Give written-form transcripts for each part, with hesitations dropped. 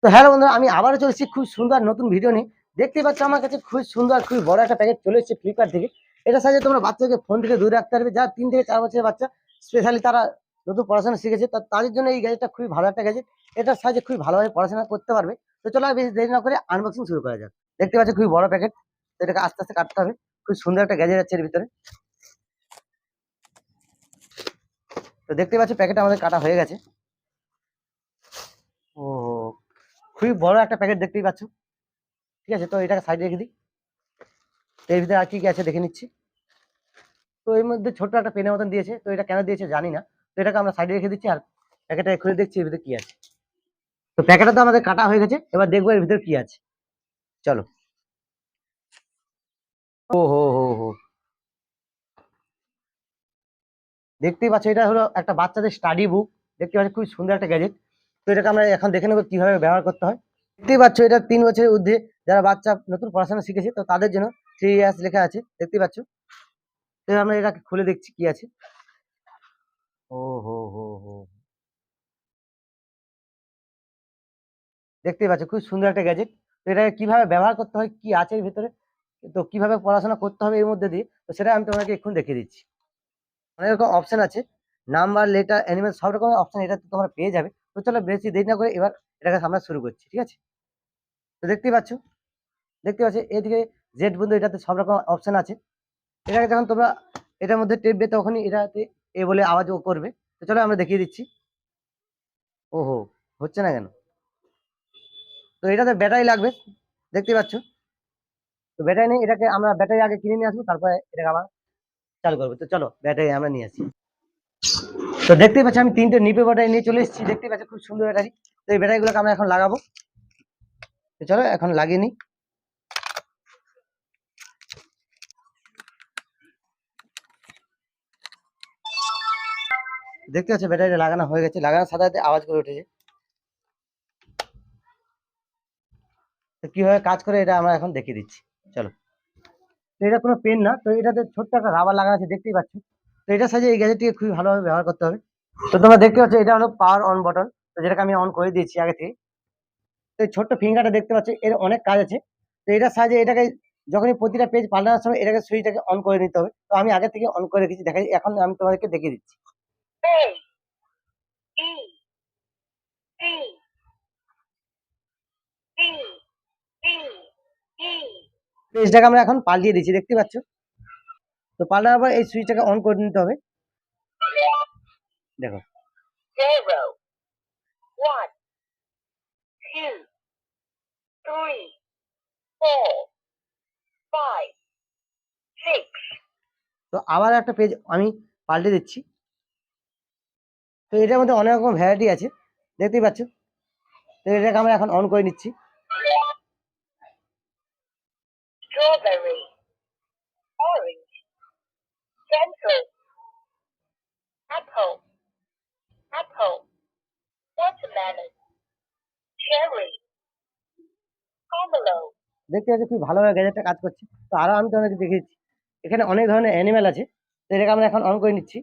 তো হ্যালো বন্ধুরা, আমি আবারও চলে এসেছি খুব সুন্দর নতুন ভিডিও নিয়ে। দেখতেই পাচ্ছ আমার কাছে খুব সুন্দর খুবই বড় একটা প্যাকেট চলে এসেছে ফ্লিপকার্ট থেকে। এটার সাহায্যে তোমরা বাচ্চাকে ফোন থেকে দূরে রাখতে পারবে। যারা 3 থেকে 4 বছরের বাচ্চা, স্পেশালি তারা নতুন পড়াশোনা শিখেছে, তাদের জন্য এই গ্যাজেটটা খুবই ভালো একটা গ্যাজেট। এটার সাহায্যে খুবই ভালোভাবে পড়াশোনা করতে পারবে। তো চলো আর বেশি দেরি না করে আনবক্সিং শুরু করা যাক। দেখতে পাচ্ছ খুবই বড় প্যাকেট, তো এটাকে আস্তে আস্তে কাটতে হবে। খুব সুন্দর একটা গ্যাজেট আছে এর ভিতরে। তো দেখতে পাচ্ছ প্যাকেট আমাদের কাটা হয়ে গেছে। ও, খুবই বড় একটা প্যাকেট দেখতেই পাচ্ছ। ঠিক আছে, তো এটাকে সাইডে রেখে দিই। তো এর ভিতরে আর কি কি আছে দেখে নিচ্ছি। তো এর মধ্যে ছোট্ট একটা পেনের মতন দিয়েছে, তো এটা কেন দিয়েছে জানি না। তো এটাকে আমরা সাইডে রেখে দিচ্ছি আর প্যাকেটটা খুলে দেখছি এর ভিতরে কি আছে। তো প্যাকেটটা তো আমাদের কাটা হয়ে গেছে, এবার দেখবো এর ভিতরে কি আছে। চলো। ও হো হো হো, দেখতেই পাচ্ছ এটা হলো একটা বাচ্চাদের স্টাডি বুক। দেখতে পাচ্ছ খুবই সুন্দর একটা গ্যাজেট। তো এটাকে আমরা এখন দেখে নেবো কিভাবে ব্যবহার করতে হয়। দেখতেই পাচ্ছ এটা 3 বছরের ঊর্ধ্বে যারা বাচ্চা নতুন পড়াশোনা শিখেছে, তো তাদের জন্য 3 ইয়ার্স লেখা আছে, দেখতেই পাচ্ছ। তো আমরা এটাকে খুলে দেখছি কি আছে। ও হো হো হো, দেখতেই পাচ্ছ খুব সুন্দর একটা গ্যাজেট। তো এটা কিভাবে ব্যবহার করতে হয়, কি আছে এর ভিতরে, তো কিভাবে পড়াশোনা করতে হবে এর মধ্যে দিয়ে, তো সেটা আমি তোমাকে এখন দেখিয়ে দিচ্ছি। অনেক রকম অপশন আছে, নাম্বার, লেটার, অ্যানিমেল, সব রকমের অপশন এটা তোমরা পেয়ে যাবে। তো চলো বেশি দেরি না করে এবার এটাকে আমরা শুরু করছি, ঠিক আছে। তো দেখতে পাচ্ছ এদিকে জেড বন্ধু, এটাতে সব রকম অপশন আছে। এটাকে যখন তোমরা এটার মধ্যে টেপবে তখনই এটাতে এ বলে আওয়াজ ও করবে। তো চলো আমরা দেখিয়ে দিচ্ছি। ওহো, হচ্ছে না কেন? তো এটাতে ব্যাটারি লাগবে, দেখতে পাচ্ছ। তো ব্যাটারি নেই, এটাকে আমরা ব্যাটারি আগে কিনে নিয়ে আসবো, তারপরে এটাকে আবার চালু করবো। তো চলো ব্যাটারি আমরা নিয়ে আসি। তো দেখতেই পাচ্ছি আমি 3টে নিপে ব্যাটারি নিয়ে চলে এসেছি। দেখতেই পাচ্ছি খুব সুন্দর ব্যাটারি। তো এই ব্যাটারি গুলোকে আমরা এখন লাগাবো। তো চলো এখন লাগিয়ে নিই। দেখতে পাচ্ছি ব্যাটারি লাগানো হয়ে গেছে, লাগানোর সাথে সাথে আওয়াজ করে উঠেছে। তো কিভাবে কাজ করে এটা আমরা এখন দেখিয়ে দিচ্ছি, চলো। তো এটা কোনো পেন না, তো এটাতে ছোট্ট একটা রাবার লাগানো আছে, দেখতেই পাচ্ছ। তো এটার সাহায্যে এই গ্যাজেটটিকে খুবই ভালোভাবে ব্যবহার করতে হবে। তো তোমরা দেখতে পাচ্ছ এটা হলো পাওয়ার অন বাটন, তো যেটাকে আমি অন করে দিয়েছি আগে থেকে। তো এই ছোট্ট ফিঙ্গারটা দেখতে পাচ্ছ, এর অনেক কাজ আছে। তো এটার সাহায্যে এটাকে যখনই প্রতিটা পেজ পাল্টানোর সময় এটাকে সুইচটাকে অন করে নিতে হবে। তো আমি আগে থেকে অন করে রেখেছি, দেখাই এখন আমি তোমাদেরকে দেখিয়ে দিচ্ছি। পেজটাকে আমরা এখন পাল্টিয়ে দিচ্ছি, দেখতে পাচ্ছ। তো পাল্টানোর পর এই সুইচটাকে অন করে নিতে হবে। দেখো, 0 1 2 3 4 5 6 তো আবার একটা পেজ আমি পাল্টে দিচ্ছি। তো এটার মধ্যে অনেক রকম ভ্যারাইটি আছে, দেখতেই পাচ্ছ। তো এটাকে আমরা এখন অন করে নিচ্ছি। strawberry orange pencil apple watermelon cherry pomelo দেখতে পাচ্ছ খুব ভালোভাবে গ্যাজেটটা কাজ করছে। তো আরো আমি তোমাদেরকে দেখিয়ে দিচ্ছি। এখানে অনেক ধরনের অ্যানিমেল আছে, তো এটাকে আমরা এখন অন করে নিচ্ছি।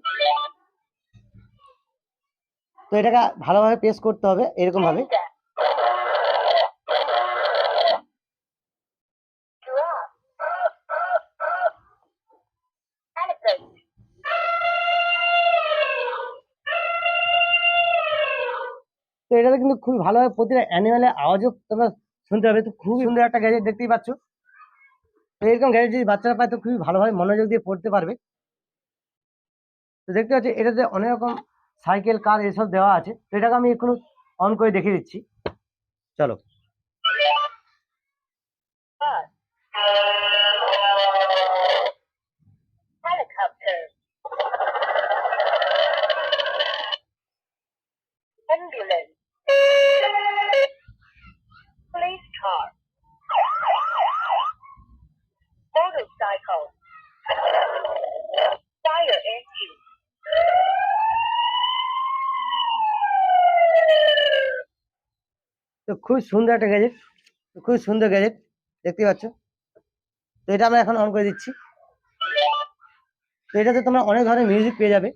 তো এটাকে ভালোভাবে প্রেস করতে হবে এরকম ভাবে। panda giraffe elephant তো এটাতে কিন্তু খুবই ভালোভাবে প্রতিটা অ্যানিমেলের আওয়াজও তোমরা শুনতে পাবে। তো খুবই সুন্দর একটা গ্যাজেট, দেখতেই পাচ্ছ। তো এরকম গ্যাজেট যদি বাচ্চারা পায় তো খুবই ভালোভাবে মনোযোগ দিয়ে পড়তে পারবে। তো দেখতে পাচ্ছি এটাতে অনেক রকম সাইকেল, কার এসব দেওয়া আছে। তো এটাকে আমি এখন অন করে দেখিয়ে দিচ্ছি, চলো। bus helicopter ambulance police car motorcycle fire engine তো খুব সুন্দর একটা গ্যাজেট, খুব সুন্দর গ্যাজেট, দেখতে পাচ্ছ। তো এটা আমরা এখন অন করে দিচ্ছি। তো এটাতে তোমরা অনেক ধরনের মিউজিক পেয়ে যাবে।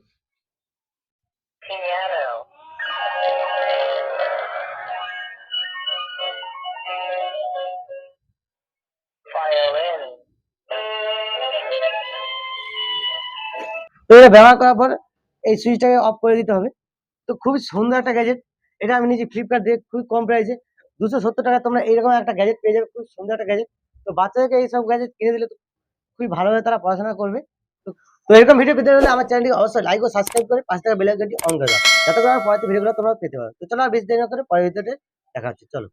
piano তো এটা ব্যবহার করার পর এই সুইচটাকে অফ করে দিতে হবে। তো খুবই সুন্দর একটা গ্যাজেট। এটা আমি নিয়েছি ফ্লিপকার্ট থেকে খুবই কম প্রাইসে। 270 টাকায় তোমরা এইরকম একটা গ্যাজেট পেয়ে যাবে। খুব সুন্দর একটা গ্যাজেট। তো বাচ্চাদেরকে এইসব গ্যাজেট কিনে দিলে তো খুবই ভালোভাবে তারা পড়াশোনা করবে। তো তো এরকম ভিডিও পেতে হলে আমার চ্যানেলটিকে অবশ্যই লাইক ও সাবস্ক্রাইব করে পাশে থাকা বেল আইকনটি অন করে দাও। যাতে করে আমার পরবর্তী ভিডিওগুলো তোমরা পেতে পারো। তো চলো আর বেশি দেরি না করে পরের ভিডিওতে দেখা হচ্ছে। চলো।